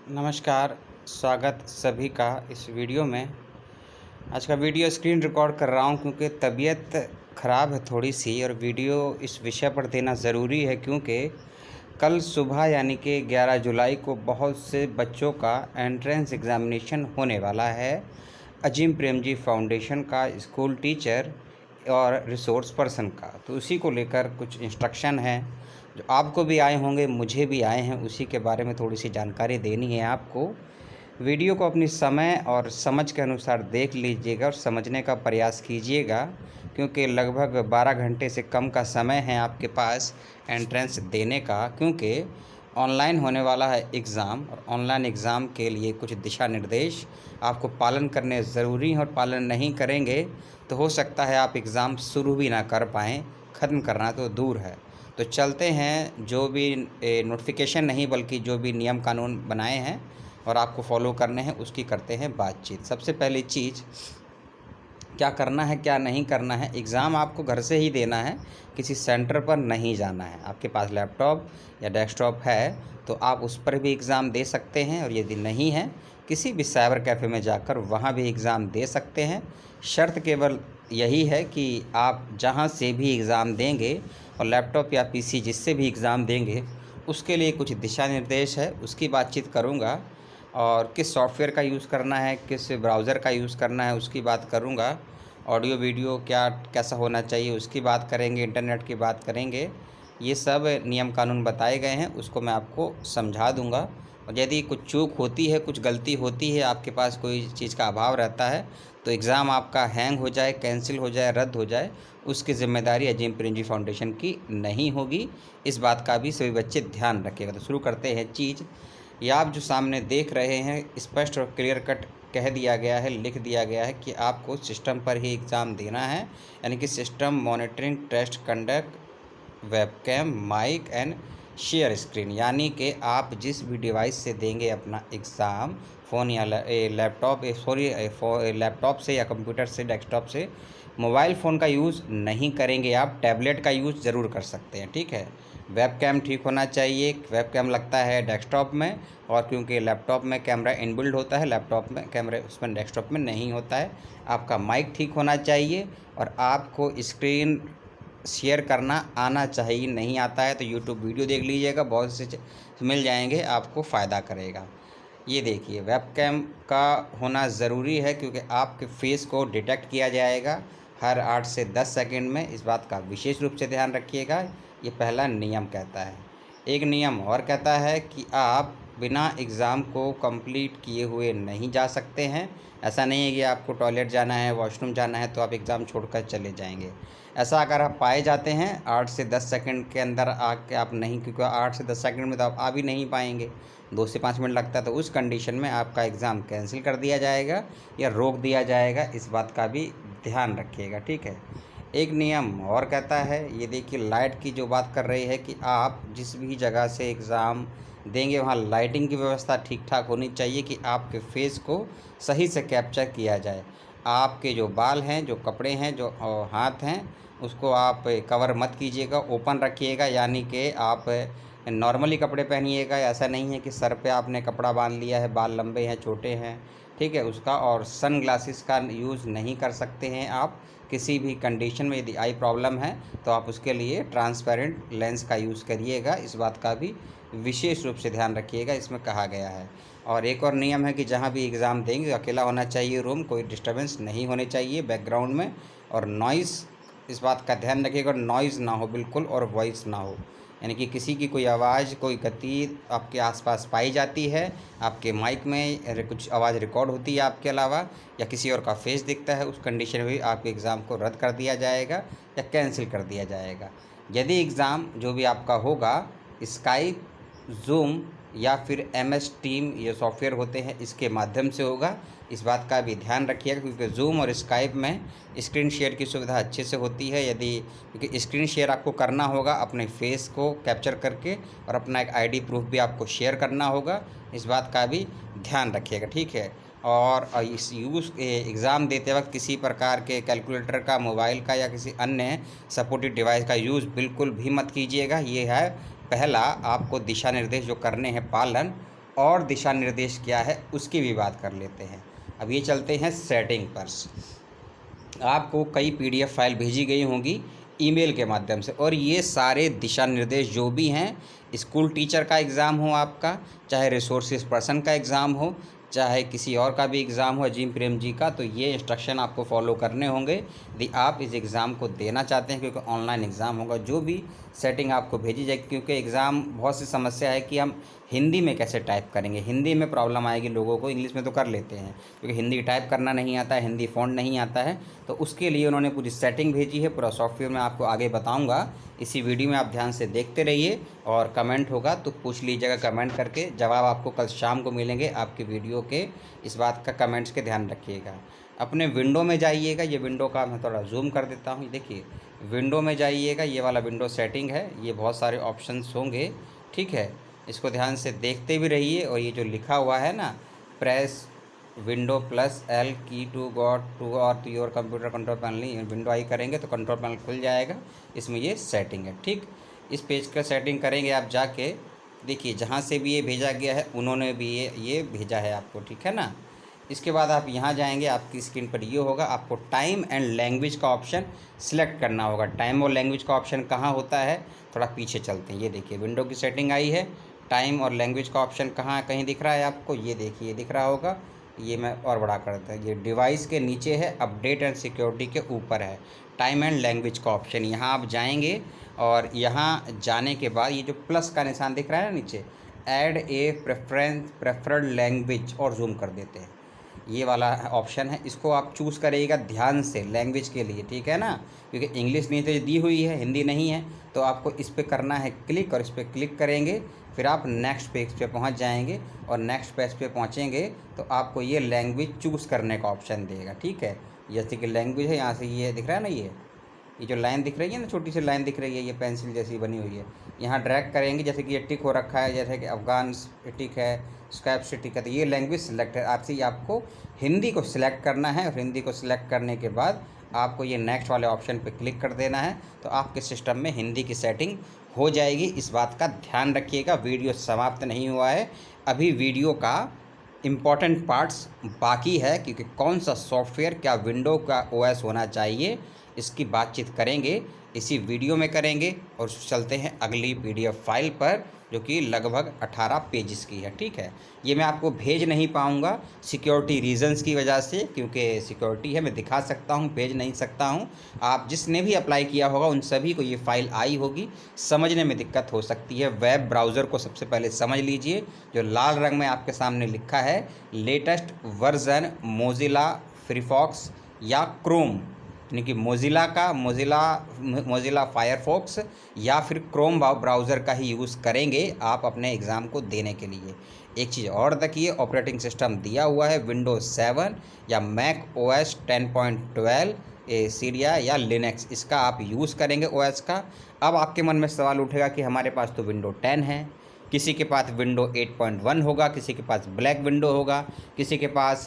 नमस्कार, स्वागत सभी का इस वीडियो में। आज का वीडियो स्क्रीन रिकॉर्ड कर रहा हूं क्योंकि तबीयत ख़राब है थोड़ी-सी और वीडियो इस विषय पर देना ज़रूरी है क्योंकि कल सुबह यानी कि 11 जुलाई को बहुत से बच्चों का एंट्रेंस एग्ज़ामिनेशन होने वाला है। अजीम प्रेमजी फाउंडेशन का स्कूल टीचर और रिसोर्स पर्सन का, तो उसी को लेकर कुछ इंस्ट्रक्शन हैं जो आपको भी आए होंगे, मुझे भी आए हैं। उसी के बारे में थोड़ी-सी जानकारी देनी है आपको। वीडियो को अपनी समय और समझ के अनुसार देख लीजिएगा और समझने का प्रयास कीजिएगा क्योंकि लगभग 12 घंटे से कम का समय है आपके पास एंट्रेंस देने का, क्योंकि ऑनलाइन होने वाला है एग्ज़ाम और ऑनलाइन एग्ज़ाम के लिए कुछ दिशा निर्देश आपको पालन करने ज़रूरी हैं और पालन नहीं करेंगे तो हो सकता है आप एग्ज़ाम शुरू भी ना कर पाएँ, ख़त्म करना तो दूर है। तो चलते हैं, जो भी नोटिफ़िकेशन नहीं बल्कि जो भी नियम कानून बनाए हैं और आपको फॉलो करने हैं उसकी करते हैं बातचीत। सबसे पहली चीज़, क्या करना है क्या नहीं करना है। एग्ज़ाम आपको घर से ही देना है, किसी सेंटर पर नहीं जाना है। आपके पास लैपटॉप या डेस्कटॉप है तो आप उस पर भी एग्ज़ाम दे सकते हैं और यदि नहीं है किसी भी साइबर कैफ़े में जाकर वहाँ भी एग्ज़ाम दे सकते हैं। शर्त केवल यही है कि आप जहाँ से भी एग्ज़ाम देंगे और लैपटॉप या पीसी जिससे भी एग्ज़ाम देंगे उसके लिए कुछ दिशा निर्देश है, उसकी बातचीत करूँगा। और किस सॉफ्टवेयर का यूज़ करना है, किस ब्राउज़र का यूज़ करना है उसकी बात करूँगा। ऑडियो वीडियो क्या कैसा होना चाहिए उसकी बात करेंगे, इंटरनेट की बात करेंगे। ये सब नियम कानून बताए गए हैं, उसको मैं आपको समझा दूँगा। और यदि कुछ चूक होती है, कुछ गलती होती है, आपके पास कोई चीज़ का अभाव रहता है तो एग्ज़ाम आपका हैंग हो जाए, कैंसिल हो जाए, रद्द हो जाए, उसकी ज़िम्मेदारी अजीम प्रेमजी फाउंडेशन की नहीं होगी। इस बात का भी सभी बच्चे ध्यान रखिएगा। तो शुरू करते हैं। चीज़ ये आप जो सामने देख रहे हैं, स्पष्ट और क्लियर कट कह दिया गया है, लिख दिया गया है कि आपको सिस्टम पर ही एग्ज़ाम देना है, यानी कि system monitoring test conduct webcam mic and share screen, यानी कि आप जिस भी डिवाइस से देंगे अपना एग्ज़ाम, फ़ोन या लैपटॉप से या कंप्यूटर से, डेस्कटॉप से, मोबाइल फ़ोन का यूज़ नहीं करेंगे। आप टैबलेट का यूज़ ज़रूर कर सकते हैं, ठीक है। वेबकैम ठीक होना चाहिए। वेबकैम लगता है डेस्कटॉप में, और क्योंकि लैपटॉप में कैमरा इनबिल्ट होता है, लैपटॉप में कैमरे उसमें डेस्कटॉप में नहीं होता है। आपका माइक ठीक होना चाहिए और आपको स्क्रीन शेयर करना आना चाहिए। नहीं आता है तो यूट्यूब वीडियो देख लीजिएगा, बहुत से मिल जाएंगे, आपको फ़ायदा करेगा। ये देखिए, वेबकैम का होना ज़रूरी है क्योंकि आपके फेस को डिटेक्ट किया जाएगा हर 8 से 10 सेकंड में। इस बात का विशेष रूप से ध्यान रखिएगा। ये पहला नियम कहता है। एक नियम और कहता है कि आप बिना एग्ज़ाम को कंप्लीट किए हुए नहीं जा सकते हैं। ऐसा नहीं है कि आपको टॉयलेट जाना है, वॉशरूम जाना है तो आप एग्ज़ाम छोड़कर चले जाएंगे। ऐसा अगर आप पाए जाते हैं 8 से 10 सेकंड के अंदर आके आप नहीं, क्योंकि 8 से 10 सेकंड में तो आप आ भी नहीं पाएंगे, 2 से 5 मिनट लगता है, तो उस कंडीशन में आपका एग्ज़ाम कैंसिल कर दिया जाएगा या रोक दिया जाएगा। इस बात का भी ध्यान रखिएगा, ठीक है। एक नियम और कहता है, ये देखिए, लाइट की जो बात कर रही है कि आप जिस भी जगह से एग्ज़ाम देंगे वहाँ लाइटिंग की व्यवस्था ठीक ठाक होनी चाहिए कि आपके फेस को सही से कैप्चर किया जाए। आपके जो बाल हैं, जो कपड़े हैं, जो हाथ हैं, उसको आप कवर मत कीजिएगा, ओपन रखिएगा, यानी कि आप नॉर्मली कपड़े पहनिएगा। ऐसा नहीं है कि सर पे आपने कपड़ा बांध लिया है, बाल लंबे हैं, छोटे हैं, ठीक है, उसका। और सन ग्लासेस का यूज़ नहीं कर सकते हैं आप किसी भी कंडीशन में। यदि आई प्रॉब्लम है तो आप उसके लिए ट्रांसपेरेंट लेंस का यूज़ करिएगा। इस बात का भी विशेष रूप से ध्यान रखिएगा, इसमें कहा गया है। और एक और नियम है कि जहाँ भी एग्ज़ाम देंगे अकेला होना चाहिए रूम, कोई डिस्टर्बेंस नहीं होने चाहिए बैकग्राउंड में, और नॉइज़, इस बात का ध्यान रखिएगा, नॉइज़ ना हो बिल्कुल और वॉइस ना हो, यानी कि किसी की कोई आवाज़, कोई गति आपके आसपास पाई जाती है, आपके माइक में कुछ आवाज़ रिकॉर्ड होती है आपके अलावा, या किसी और का फेस दिखता है, उस कंडीशन में भी आपके एग्ज़ाम को रद्द कर दिया जाएगा या कैंसिल कर दिया जाएगा। यदि एग्ज़ाम जो भी आपका होगा स्काइप, ज़ूम या फिर MS टीम, ये सॉफ्टवेयर होते हैं, इसके माध्यम से होगा। इस बात का भी ध्यान रखिएगा क्योंकि ज़ूम और स्काइप में स्क्रीन शेयर की सुविधा अच्छे से होती है। यदि क्योंकि स्क्रीन शेयर आपको करना होगा अपने फेस को कैप्चर करके, और अपना एक ID प्रूफ भी आपको शेयर करना होगा। इस बात का भी ध्यान रखिएगा, ठीक है। और इस एग्ज़ाम देते वक्त किसी प्रकार के कैलकुलेटर का, मोबाइल का या किसी अन्य सपोर्टेड डिवाइस का यूज़ बिल्कुल भी मत कीजिएगा। ये है पहला आपको दिशा निर्देश जो करने हैं पालन। और दिशा निर्देश क्या है उसकी भी बात कर लेते हैं। अब ये चलते हैं सेटिंग पर। आपको कई PDF फाइल भेजी गई होंगी ईमेल के माध्यम से, और ये सारे दिशा निर्देश जो भी हैं, स्कूल टीचर का एग्ज़ाम हो आपका, चाहे रिसोर्सेज पर्सन का एग्ज़ाम हो, चाहे किसी और का भी एग्ज़ाम हो अजीम प्रेम जी का, तो ये इंस्ट्रक्शन आपको फॉलो करने होंगे यदि आप इस एग्ज़ाम को देना चाहते हैं, क्योंकि ऑनलाइन एग्ज़ाम होगा। जो भी सेटिंग आपको भेजी जाएगी, क्योंकि एग्ज़ाम बहुत सी समस्या है कि हम हिंदी में कैसे टाइप करेंगे, हिंदी में प्रॉब्लम आएगी लोगों को, इंग्लिश में तो कर लेते हैं, क्योंकि हिंदी टाइप करना नहीं आता है, हिंदी फ़ॉन्ट नहीं आता है। तो उसके लिए उन्होंने पूरी सेटिंग भेजी है, पूरा सॉफ्टवेयर मैं आपको आगे बताऊँगा। इसी वीडियो में आप ध्यान से देखते रहिए, और कमेंट होगा तो पूछ लीजिएगा कमेंट करके, जवाब आपको कल शाम को मिलेंगे आपकी वीडियो के। इस बात का कमेंट्स के ध्यान रखिएगा। अपने विंडो में जाइएगा, ये विंडो का मैं थोड़ा जूम कर देता हूँ। देखिए विंडो में जाइएगा, ये वाला विंडो सेटिंग है, ये बहुत सारे ऑप्शंस होंगे, ठीक है। इसको ध्यान से देखते भी रहिए, और ये जो लिखा हुआ है ना, press window plus L key to go to और to your computer control panel, window I करेंगे तो कंट्रोल पैनल खुल जाएगा, इसमें ये सेटिंग है, ठीक। इस पेज का सेटिंग करेंगे आप जाके, देखिए जहाँ से भी ये भेजा गया है उन्होंने भी ये भेजा है आपको, ठीक है ना। इसके बाद आप यहाँ जाएंगे, आपकी स्क्रीन पर ये होगा, आपको टाइम एंड लैंग्वेज का ऑप्शन सिलेक्ट करना होगा। टाइम और लैंग्वेज का ऑप्शन कहाँ होता है, थोड़ा पीछे चलते हैं। ये देखिए विंडो की सेटिंग आई है, टाइम और लैंग्वेज का ऑप्शन कहाँ कहीं दिख रहा है आपको, ये देखिए दिख रहा होगा। ये मैं और बड़ा कर देता हूँ, ये डिवाइस के नीचे है, अपडेट एंड सिक्योरिटी के ऊपर है टाइम एंड लैंग्वेज का ऑप्शन। यहाँ आप जाएंगे, और यहाँ जाने के बाद ये जो प्लस का निशान दिख रहा है ना नीचे, ऐड ए प्रेफर्ड लैंग्वेज, और जूम कर देते हैं, ये वाला ऑप्शन है, इसको आप चूज़ करिएगा ध्यान से लैंग्वेज के लिए, ठीक है ना, क्योंकि इंग्लिश नहीं तो ये दी हुई है, हिंदी नहीं है, तो आपको इस पर करना है क्लिक, और इस पर क्लिक करेंगे, फिर आप नेक्स्ट पेज पे पहुंच जाएंगे, और नेक्स्ट पेज पे पहुंचेंगे तो आपको ये लैंग्वेज चूज़ करने का ऑप्शन देगा, ठीक है। जैसे कि लैंग्वेज है, यहाँ से ये दिख रहा है ना, ये जो लाइन दिख रही है ना, छोटी सी लाइन दिख रही है, ये पेंसिल जैसी बनी हुई है, यहाँ ड्रैग करेंगे, जैसे कि ये टिक हो रखा है, जैसे कि अफ़गान टिक है, स्कैप से टिक है, तो ये लैंग्वेज सिलेक्ट है। आपसे आपको हिंदी को सिलेक्ट करना है, और हिंदी को सिलेक्ट करने के बाद आपको ये नेक्स्ट वाले ऑप्शन पे क्लिक कर देना है, तो आपके सिस्टम में हिंदी की सेटिंग हो जाएगी। इस बात का ध्यान रखिएगा। वीडियो समाप्त नहीं हुआ है, अभी वीडियो का इम्पॉर्टेंट पार्ट्स बाकी है, क्योंकि कौन सा सॉफ्टवेयर, क्या विंडो का OS होना चाहिए, इसकी बातचीत करेंगे, इसी वीडियो में करेंगे। और चलते हैं अगली PDF फाइल पर, जो कि लगभग 18 पेजेस की है, ठीक है। ये मैं आपको भेज नहीं पाऊँगा सिक्योरिटी रीजंस की वजह से, क्योंकि सिक्योरिटी है, मैं दिखा सकता हूँ, भेज नहीं सकता हूँ। आप जिसने भी अप्लाई किया होगा उन सभी को ये फ़ाइल आई होगी, समझने में दिक्कत हो सकती है। वेब ब्राउज़र को सबसे पहले समझ लीजिए, जो लाल रंग में आपके सामने लिखा है लेटेस्ट वर्जन मोजिला फायरफॉक्स या क्रोम, यानी कि मोजिला फायरफॉक्स या फिर क्रोम ब्राउज़र का ही यूज़ करेंगे आप अपने एग्ज़ाम को देने के लिए। एक चीज़ और देखिए, ऑपरेटिंग सिस्टम दिया हुआ है विंडोज़ 7 या मैक OS 10.12 सीरिया या लिनक्स, इसका आप यूज़ करेंगे OS का। अब आपके मन में सवाल उठेगा कि हमारे पास तो विंडो 10 है, किसी के पास विंडो 8.1 होगा, किसी के पास ब्लैक विंडो होगा, किसी के पास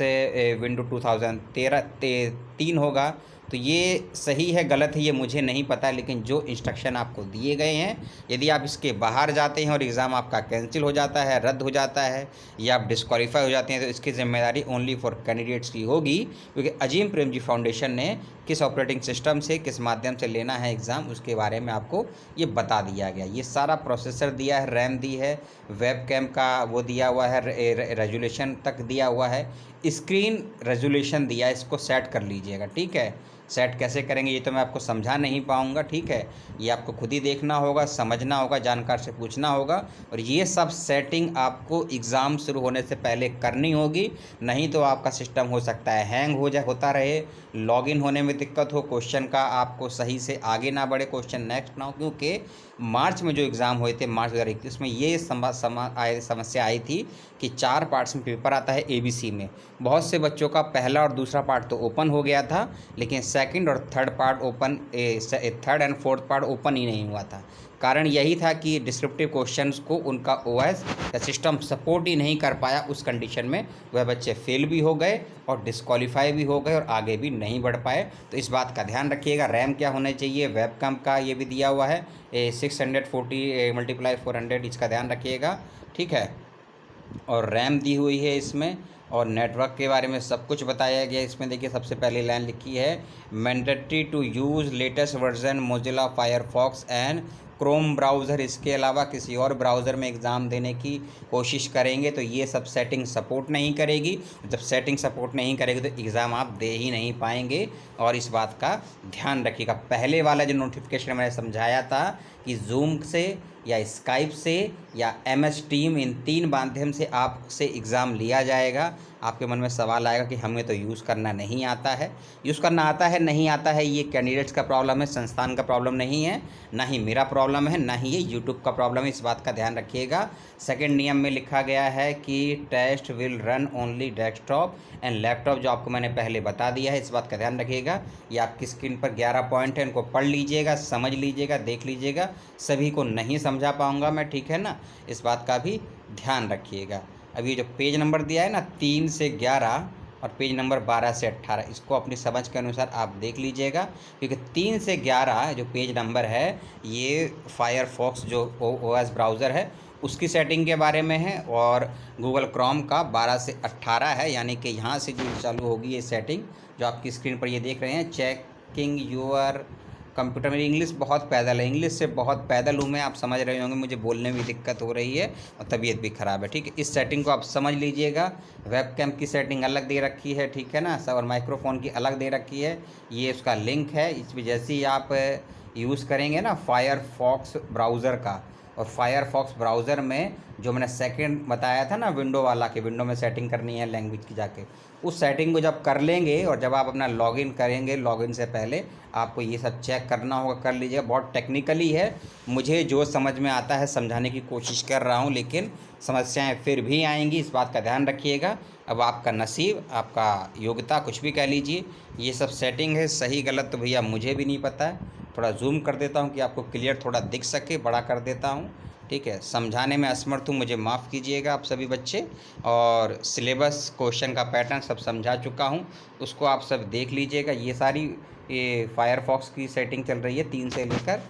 विंडो 2013 होगा। तो ये सही है गलत है ये मुझे नहीं पता, लेकिन जो इंस्ट्रक्शन आपको दिए गए हैं, यदि आप इसके बाहर जाते हैं और एग्ज़ाम आपका कैंसिल हो जाता है, रद्द हो जाता है, या आप डिस्क्वालीफाई हो जाते हैं, तो इसकी जिम्मेदारी ओनली फॉर कैंडिडेट्स की होगी, क्योंकि अजीम प्रेमजी फाउंडेशन ने किस ऑपरेटिंग सिस्टम से, किस माध्यम से लेना है एग्ज़ाम, उसके बारे में आपको ये बता दिया गया। ये सारा प्रोसेसर दिया है, रैम दी है, वेबकैम का वो दिया हुआ है, रेजोल्यूशन तक दिया हुआ है, स्क्रीन रेजोल्यूशन दिया है, इसको सेट कर लीजिएगा, ठीक है। सेट कैसे करेंगे ये तो मैं आपको समझा नहीं पाऊँगा, ठीक है। ये आपको खुद ही देखना होगा, समझना होगा, जानकार से पूछना होगा, और ये सब सेटिंग आपको एग्ज़ाम शुरू होने से पहले करनी होगी, नहीं तो आपका सिस्टम हो सकता है हैंग होता रहे, लॉगिन होने में दिक्कत हो, क्वेश्चन का आपको सही से आगे ना बढ़े, क्वेश्चन नेक्स्ट ना हो। क्योंकि मार्च में जो एग्ज़ाम हुए थे, मार्च 2021 में, ये समस्या आई थी कि 4 पार्ट्स में पेपर आता है ABC में। बहुत से बच्चों का पहला और दूसरा पार्ट तो ओपन हो गया था, लेकिन सेकंड और third part open, third and fourth part open ही नहीं हुआ था। कारण यही था कि डिस्क्रिप्टिव क्वेश्चंस को उनका OS या सिस्टम सपोर्ट ही नहीं कर पाया। उस कंडीशन में वह बच्चे फेल भी हो गए और डिस्क्वालीफाई भी हो गए और आगे भी नहीं बढ़ पाए। तो इस बात का ध्यान रखिएगा। रैम क्या होना चाहिए, वेबकैम का ये भी दिया हुआ है 640 × 400, इसका ध्यान रखिएगा, ठीक है। और रैम दी हुई है इसमें, और नेटवर्क के बारे में सब कुछ बताया गया इसमें। देखिए सबसे पहली लाइन लिखी है, mandatory to use latest version Mozilla Firefox and Chrome browser. इसके अलावा किसी और ब्राउज़र में एग्ज़ाम देने की कोशिश करेंगे तो ये सब सेटिंग सपोर्ट नहीं करेगी। जब सेटिंग सपोर्ट नहीं करेगी तो एग्ज़ाम आप दे ही नहीं पाएंगे, और इस बात का ध्यान रखिएगा। पहले वाला जो नोटिफिकेशन मैंने समझाया था कि जूम से या स्काइप से या MS टीम, इन 3 माध्यम से आपसे एग्ज़ाम लिया जाएगा। आपके मन में सवाल आएगा कि हमें तो यूज़ करना नहीं आता है। यूज़ करना आता है नहीं आता है, ये कैंडिडेट्स का प्रॉब्लम है, संस्थान का प्रॉब्लम नहीं है, ना ही मेरा प्रॉब्लम है, ना ही ये यूट्यूब का प्रॉब्लम है। इस बात का ध्यान रखिएगा। सेकंड नियम में लिखा गया है कि test will run only desktop and laptop, जो आपको मैंने पहले बता दिया है। इस बात का ध्यान रखिएगा। ये आपकी स्क्रीन पर 11 पॉइंट है, इनको पढ़ लीजिएगा, समझ लीजिएगा, देख लीजिएगा। सभी को नहीं समझा पाऊँगा मैं, ठीक है ना, इस बात का भी ध्यान रखिएगा। अब ये जो पेज नंबर दिया है ना 3 से 11 और पेज नंबर 12 से 18, इसको अपनी समझ के अनुसार आप देख लीजिएगा, क्योंकि 3 से 11 जो पेज नंबर है ये फायरफॉक्स जो OS ब्राउज़र है उसकी सेटिंग के बारे में है, और गूगल क्रोम का 12 से 18 है। यानी कि यहाँ से जो चालू होगी ये सेटिंग जो आपकी स्क्रीन पर ये देख रहे हैं, चेकिंग यूर कंप्यूटर। मेरी इंग्लिश बहुत पैदल है, इंग्लिश से बहुत पैदल हूँ मैं, आप समझ रहे होंगे, मुझे बोलने में भी दिक्कत हो रही है और तबीयत भी ख़राब है, ठीक है। इस सेटिंग को आप समझ लीजिएगा। वेबकैम की सेटिंग अलग दे रखी है, ठीक है ना, सब, और माइक्रोफोन की अलग दे रखी है। ये उसका लिंक है, इसमें जैसे ही आप यूज़ करेंगे ना फायरफॉक्स ब्राउज़र का, और फायरफॉक्स ब्राउज़र में जो मैंने सेकंड बताया था ना विंडो वाला, कि विंडो में सेटिंग करनी है लैंग्वेज की जाके, उस सेटिंग को जब कर लेंगे और जब आप अपना लॉगिन करेंगे, लॉगिन से पहले आपको ये सब चेक करना होगा, कर लीजिएगा। बहुत टेक्निकली है, मुझे जो समझ में आता है समझाने की कोशिश कर रहा हूँ, लेकिन समस्याएं फिर भी आएंगी, इस बात का ध्यान रखिएगा। अब आपका नसीब, आपका योग्यता, कुछ भी कह लीजिए, ये सब सेटिंग है। सही गलत तो भैया मुझे भी नहीं पता है। थोड़ा जूम कर देता हूँ कि आपको क्लियर थोड़ा दिख सके, बड़ा कर देता हूँ, ठीक है। समझाने में असमर्थ हूँ, मुझे माफ़ कीजिएगा आप सभी बच्चे। और सिलेबस, क्वेश्चन का पैटर्न सब समझा चुका हूँ, उसको आप सब देख लीजिएगा। ये सारी ये फायरफॉक्स की सेटिंग चल रही है 3 से लेकर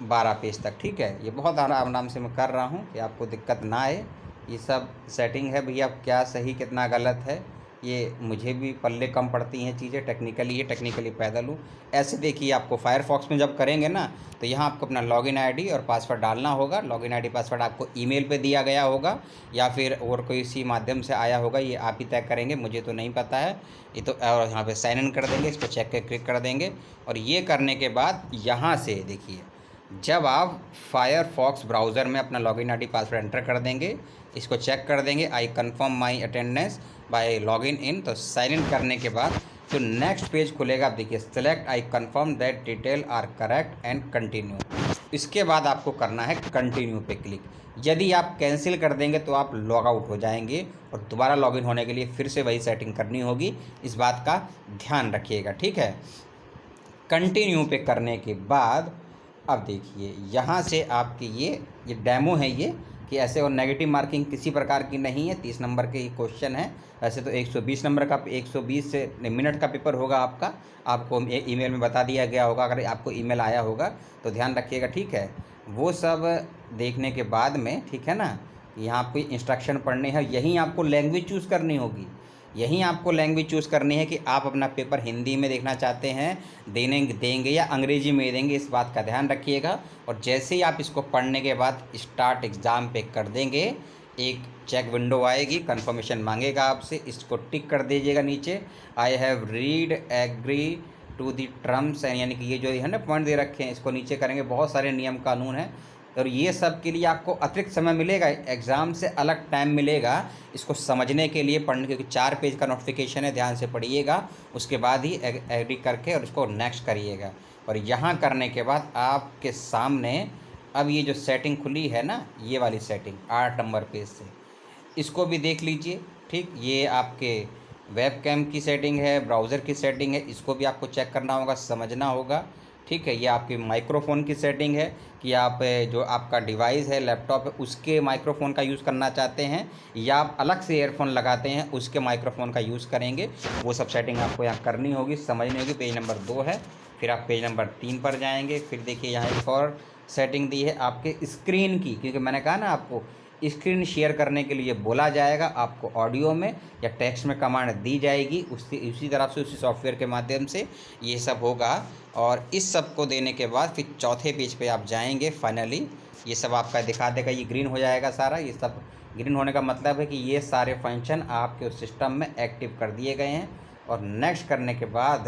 12 पेज तक, ठीक है। ये बहुत आराम से मैं कर रहा हूँ कि आपको दिक्कत ना आए। ये सब सेटिंग है भैया, क्या सही कितना गलत है ये मुझे भी पल्ले कम पड़ती हैं चीज़ें, टेक्निकली ये टेक्निकली पैदल हूँ। ऐसे देखिए, आपको फायरफॉक्स में जब करेंगे ना तो यहाँ आपको अपना लॉगिन आईडी और पासवर्ड डालना होगा। लॉगिन आईडी पासवर्ड आपको ईमेल पे दिया गया होगा या फिर और कोई इसी माध्यम से आया होगा, ये आप ही तय करेंगे, मुझे तो नहीं पता है ये तो। और यहाँ पे साइन इन कर देंगे, इस पर चेक के क्लिक कर देंगे, और ये करने के बाद यहाँ से देखिए, जब आप फायरफॉक्स ब्राउज़र में अपना लॉगिन आईडी पासवर्ड एंटर कर देंगे, इसको चेक कर देंगे, I confirm my attendance bye login इन, तो साइन इन करने के बाद जो नेक्स्ट पेज खुलेगा, आप देखिए, select I confirm that detail are correct and continue. इसके बाद आपको करना है कंटिन्यू पे क्लिक। यदि आप कैंसिल कर देंगे तो आप लॉग आउट हो जाएंगे और दोबारा लॉगिन होने के लिए फिर से वही सेटिंग करनी होगी, इस बात का ध्यान रखिएगा, ठीक है। कंटिन्यू पे करने के बाद अब देखिए, यहाँ से आपकी ये डेमो है ये, कि ऐसे और नेगेटिव मार्किंग किसी प्रकार की नहीं है। 30 नंबर के क्वेश्चन है, वैसे तो 120 नंबर का 120 मिनट का पेपर होगा आपका, आपको ईमेल में बता दिया गया होगा, अगर आपको ईमेल आया होगा तो ध्यान रखिएगा, ठीक है। वो सब देखने के बाद में, ठीक है ना, यहाँ आपको इंस्ट्रक्शन पढ़ने हैं, यहीं आपको लैंग्वेज चूज़ करनी होगी, यहीं आपको लैंग्वेज चूज़ करनी है कि आप अपना पेपर हिंदी में देखना चाहते हैं, देंगे या अंग्रेजी में देंगे, इस बात का ध्यान रखिएगा। और जैसे ही आप इसको पढ़ने के बाद स्टार्ट एग्ज़ाम पे कर देंगे, एक चेक विंडो आएगी, कंफर्मेशन मांगेगा आपसे, इसको टिक कर दीजिएगा नीचे, I have read agree to the terms and, यानी कि ये जो है ना पॉइंट दे रखे हैं, इसको नीचे करेंगे। बहुत सारे नियम कानून हैं और ये सब के लिए आपको अतिरिक्त समय मिलेगा, एग्ज़ाम से अलग टाइम मिलेगा इसको समझने के लिए, पढ़ने, क्योंकि 4 पेज का नोटिफिकेशन है, ध्यान से पढ़िएगा, उसके बाद ही एग्री करके और उसको नेक्स्ट करिएगा। और यहाँ करने के बाद आपके सामने अब ये जो सेटिंग खुली है ना, ये वाली सेटिंग 8 नंबर पेज से, इसको भी देख लीजिए, ठीक। ये आपके वेबकैम की सेटिंग है, ब्राउज़र की सेटिंग है, इसको भी आपको चेक करना होगा, समझना होगा, ठीक है। ये आपकी माइक्रोफ़ोन की सेटिंग है कि आप जो आपका डिवाइस है, लैपटॉप है, उसके माइक्रोफ़ोन का यूज़ करना चाहते हैं या आप अलग से ईयरफोन लगाते हैं उसके माइक्रोफ़ोन का यूज़ करेंगे, वो सब सेटिंग आपको यहाँ करनी होगी, समझनी होगी। पेज नंबर 2 है, फिर आप पेज नंबर 3 पर जाएंगे, फिर देखिए यहाँ एक और सेटिंग दी है आपके स्क्रीन की, क्योंकि मैंने कहा ना आपको स्क्रीन शेयर करने के लिए बोला जाएगा, आपको ऑडियो में या टेक्स्ट में कमांड दी जाएगी, उसी तरफ से उसी सॉफ्टवेयर के माध्यम से ये सब होगा। और इस सब को देने के बाद फिर चौथे पेज पे आप जाएंगे। फाइनली ये सब आपका दिखा देगा, ये ग्रीन हो जाएगा सारा। ये सब ग्रीन होने का मतलब है कि ये सारे फंक्शन आपके उस सिस्टम में एक्टिव कर दिए गए हैं। और नेक्स्ट करने के बाद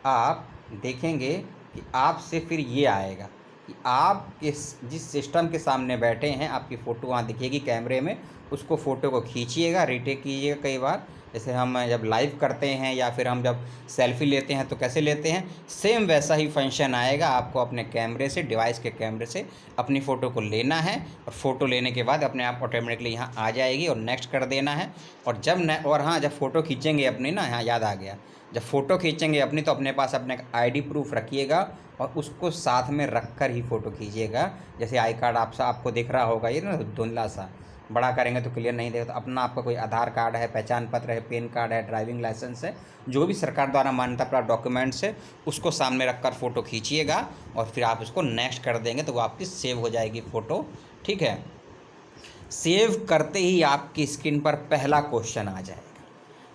आप देखेंगे कि आपसे फिर ये आएगा कि आप जिस सिस्टम के सामने बैठे हैं, आपकी फ़ोटो वहाँ दिखेगी कैमरे में, उसको फ़ोटो को खींचिएगा, रीटेक कीजिएगा कई बार। जैसे हम जब लाइव करते हैं या फिर हम जब सेल्फ़ी लेते हैं तो कैसे लेते हैं, सेम वैसा ही फंक्शन आएगा। आपको अपने कैमरे से, डिवाइस के कैमरे से अपनी फ़ोटो को लेना है और फ़ोटो लेने के बाद अपने आप ऑटोमेटिकली यहाँ आ जाएगी और नेक्स्ट कर देना है। और जब फ़ोटो खींचेंगे अपनी ना, यहाँ याद आ गया, जब फ़ोटो खींचेंगे अपनी तो अपने पास अपने आईडी प्रूफ रखिएगा और उसको साथ में रख कर ही फ़ोटो खींचिएगा। जैसे आई कार्ड आपको दिख रहा होगा ये ना धुंधला सा, बड़ा करेंगे तो क्लियर नहीं देगा, तो अपना आपका कोई आधार कार्ड है, पहचान पत्र है, पैन कार्ड है, ड्राइविंग लाइसेंस है, जो भी सरकार द्वारा मान्यता प्राप्त डॉक्यूमेंट्स है, उसको सामने रख कर फ़ोटो खींचिएगा और फिर आप उसको नेक्स्ट कर देंगे तो वो आपकी सेव हो जाएगी फ़ोटो। ठीक है, सेव करते ही आपकी स्क्रीन पर पहला क्वेश्चन आ जाएगा।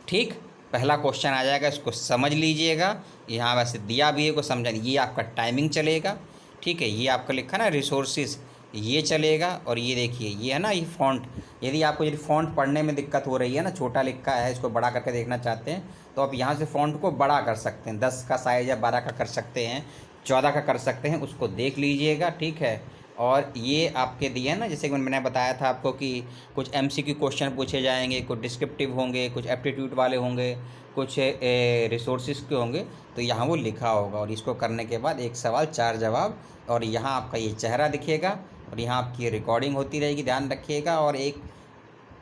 ठीक, पहला क्वेश्चन आ जाएगा, इसको समझ लीजिएगा। यहाँ वैसे दिया भी है को समझा, ये आपका टाइमिंग चलेगा। ठीक है, ये आपका लिखा ना रिसोर्सेज, ये चलेगा। और ये देखिए ये है ना, ये फ़ॉन्ट, यदि फ़ॉन्ट पढ़ने में दिक्कत हो रही है ना, छोटा लिखा है, इसको बड़ा करके देखना चाहते हैं तो आप यहाँ से फ़ॉन्ट को बड़ा कर सकते हैं, 10 का साइज़ या 12 का कर सकते हैं, 14 का कर सकते हैं, उसको देख लीजिएगा। ठीक है, और ये आपके दिए हैं ना, जैसे कि मैंने बताया था आपको कि कुछ एमसीक्यू क्वेश्चन पूछे जाएंगे, कुछ डिस्क्रिप्टिव होंगे, कुछ एप्टीट्यूड वाले होंगे, कुछ रिसोर्सेज के होंगे, तो यहाँ वो लिखा होगा। और इसको करने के बाद 1 सवाल 4 जवाब, और यहाँ आपका ये चेहरा दिखेगा और यहाँ आपकी रिकॉर्डिंग होती रहेगी, ध्यान रखिएगा। और एक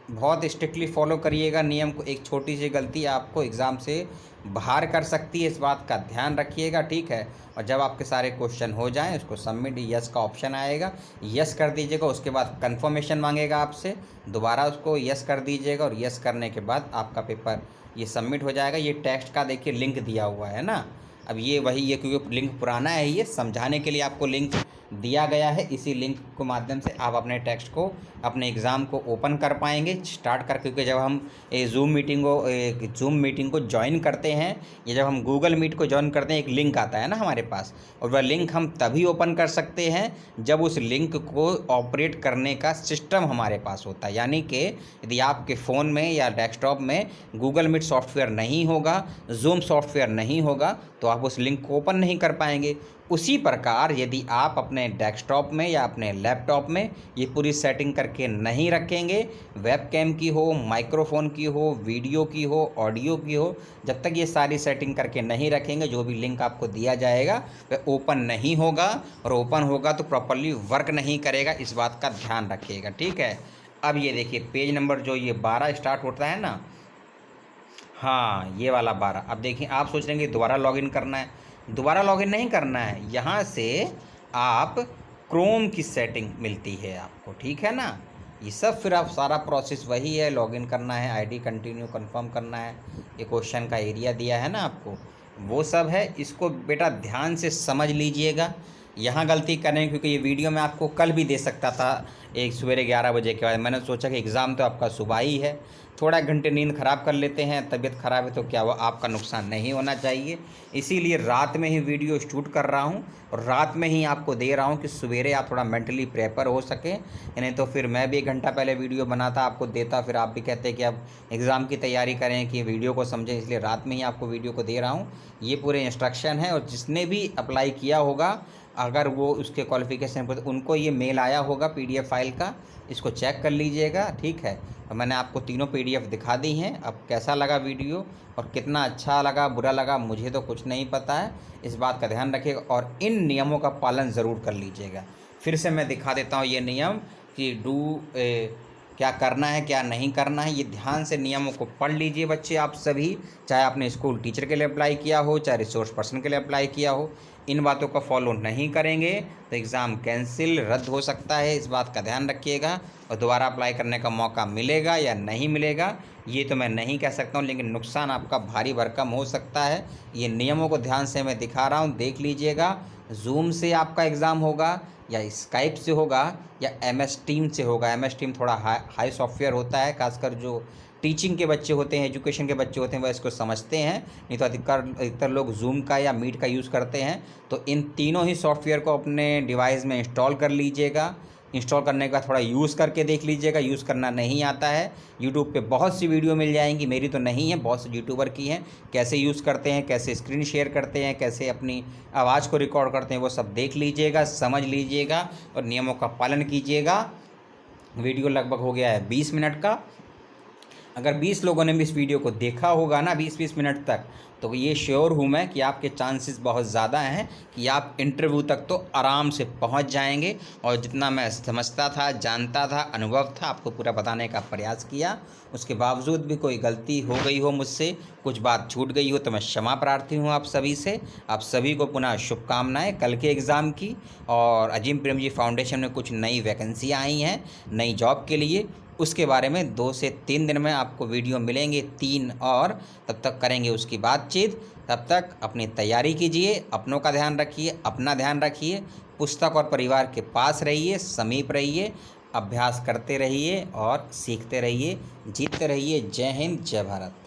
बहुत स्ट्रिक्टली फॉलो करिएगा नियम को, एक छोटी सी गलती आपको एग्ज़ाम से बाहर कर सकती है, इस बात का ध्यान रखिएगा। ठीक है, और जब आपके सारे क्वेश्चन हो जाएं उसको सबमिट, यस का ऑप्शन आएगा, यस कर दीजिएगा। उसके बाद कंफर्मेशन मांगेगा आपसे, दोबारा उसको यस कर दीजिएगा और यस करने के बाद आपका पेपर ये सबमिट हो जाएगा। ये टेक्स्ट का देखिए लिंक दिया हुआ है ना, अब ये वही, ये क्योंकि लिंक पुराना है, ये समझाने के लिए आपको लिंक दिया गया है। इसी लिंक के माध्यम से आप अपने टेक्स्ट को, अपने एग्ज़ाम को ओपन कर पाएंगे स्टार्ट कर, क्योंकि जब हम ज़ूम मीटिंग को ज्वाइन करते हैं या जब हम गूगल मीट को ज्वाइन करते हैं, एक लिंक आता है ना हमारे पास, और वह लिंक हम तभी ओपन कर सकते हैं जब उस लिंक को ऑपरेट करने का सिस्टम हमारे पास होता है। यानी कि यदि आपके फ़ोन में या डेस्कटॉप में गूगल मीट सॉफ्टवेयर नहीं होगा, जूम सॉफ्टवेयर नहीं होगा, तो आप उस लिंक को ओपन नहीं कर पाएंगे। उसी प्रकार यदि आप अपने डेस्कटॉप में या अपने लैपटॉप में ये पूरी सेटिंग करके नहीं रखेंगे, वेबकैम की हो, माइक्रोफोन की हो, वीडियो की हो, ऑडियो की हो, जब तक ये सारी सेटिंग करके नहीं रखेंगे, जो भी लिंक आपको दिया जाएगा वह ओपन नहीं होगा, और ओपन होगा तो प्रॉपर्ली वर्क नहीं करेगा, इस बात का ध्यान रखिएगा। ठीक है, अब ये देखिए पेज नंबर जो ये 12 स्टार्ट होता है ना, हाँ ये वाला 12। अब देखिए आप सोच रहे हैं कि दोबारा लॉगिन करना है, दोबारा लॉगिन नहीं करना है, यहाँ से आप क्रोम की सेटिंग मिलती है आपको। ठीक है ना, ये सब फिर आप सारा प्रोसेस वही है, लॉगिन करना है, आईडी कंटिन्यू कंफर्म करना है, ये क्वेश्चन का एरिया दिया है ना आपको, वो सब है। इसको बेटा ध्यान से समझ लीजिएगा, यहाँ गलती करें क्योंकि ये वीडियो मैं आपको कल भी दे सकता था एक सवेरे 11 बजे के बाद। मैंने सोचा कि एग्ज़ाम तो आपका सुबह ही है, थोड़ा घंटे नींद ख़राब कर लेते हैं, तबीयत ख़राब है तो क्या हुआ, आपका नुकसान नहीं होना चाहिए, इसीलिए रात में ही वीडियो शूट कर रहा हूँ और रात में ही आपको दे रहा हूँ कि सवेरे आप थोड़ा मेंटली प्रेपर हो सकें। नहीं तो फिर मैं भी 1 घंटा पहले वीडियो बनाता आपको देता, फिर आप भी कहते कि अब एग्ज़ाम की तैयारी करें कि वीडियो को समझें, इसलिए रात में ही आपको वीडियो को दे रहा हूँ। ये पूरे इंस्ट्रक्शन है, और जिसने भी अप्लाई किया होगा अगर वो उसके क्वालिफ़िकेशन पर, तो उनको ये मेल आया होगा PDF फाइल का, इसको चेक कर लीजिएगा। ठीक है, और मैंने आपको तीनों PDF दिखा दी हैं। अब कैसा लगा वीडियो और कितना अच्छा लगा बुरा लगा मुझे तो कुछ नहीं पता है, इस बात का ध्यान रखिएगा और इन नियमों का पालन ज़रूर कर लीजिएगा। फिर से मैं दिखा देता हूँ ये नियम कि क्या करना है क्या नहीं करना है, ये ध्यान से नियमों को पढ़ लीजिए बच्चे आप सभी, चाहे आपने स्कूल टीचर के लिए अप्लाई किया हो, चाहे रिसोर्स पर्सन के लिए अप्लाई किया हो। इन बातों का फॉलो नहीं करेंगे तो एग्ज़ाम कैंसिल, रद्द हो सकता है, इस बात का ध्यान रखिएगा। और दोबारा अप्लाई करने का मौका मिलेगा या नहीं मिलेगा ये तो मैं नहीं कह सकता हूँ, लेकिन नुकसान आपका भारी भरकम हो सकता है। ये नियमों को ध्यान से मैं दिखा रहा हूँ, देख लीजिएगा ज़ूम से आपका एग्ज़ाम होगा या स्काइप से होगा या MS टीम से होगा। MS टीम थोड़ा हाई सॉफ्टवेयर होता है, खासकर जो टीचिंग के बच्चे होते हैं, एजुकेशन के बच्चे होते हैं, वह इसको समझते हैं। नहीं तो अधिकतर लोग ज़ूम का या मीट का यूज़ करते हैं। तो इन तीनों ही सॉफ्टवेयर को अपने डिवाइस में इंस्टॉल कर लीजिएगा। इंस्टॉल करने का थोड़ा यूज़ करके देख लीजिएगा। यूज़ करना नहीं आता है, यूट्यूब पे बहुत सी वीडियो मिल जाएंगी, मेरी तो नहीं है, बहुत से यूट्यूबर की हैं, कैसे यूज़ करते हैं, कैसे स्क्रीन शेयर करते हैं, कैसे अपनी आवाज़ को रिकॉर्ड करते हैं, वो सब देख लीजिएगा, समझ लीजिएगा और नियमों का पालन कीजिएगा। वीडियो लगभग हो गया है 20 मिनट का। अगर 20 लोगों ने भी इस वीडियो को देखा होगा ना 20-20 मिनट तक, तो ये श्योर हूँ मैं कि आपके चांसेस बहुत ज़्यादा हैं कि आप इंटरव्यू तक तो आराम से पहुँच जाएंगे। और जितना मैं समझता था, जानता था, अनुभव था, आपको पूरा बताने का प्रयास किया। उसके बावजूद भी कोई गलती हो गई हो मुझसे, कुछ बात छूट गई हो, तो मैं क्षमा प्रार्थी हूँ आप सभी से। आप सभी को पुनः शुभकामनाएँ कल के एग्ज़ाम की। और अजीम प्रेमजी फाउंडेशन में कुछ नई वैकेंसियाँ आई हैं नई जॉब के लिए, उसके बारे में 2 से 3 दिन में आपको वीडियो मिलेंगे, 3 और तब तक करेंगे उसकी बातचीत। तब तक अपनी तैयारी कीजिए, अपनों का ध्यान रखिए, अपना ध्यान रखिए, पुस्तक और परिवार के पास रहिए, समीप रहिए, अभ्यास करते रहिए और सीखते रहिए। जीतते रहिए। जय हिंद, जय भारत।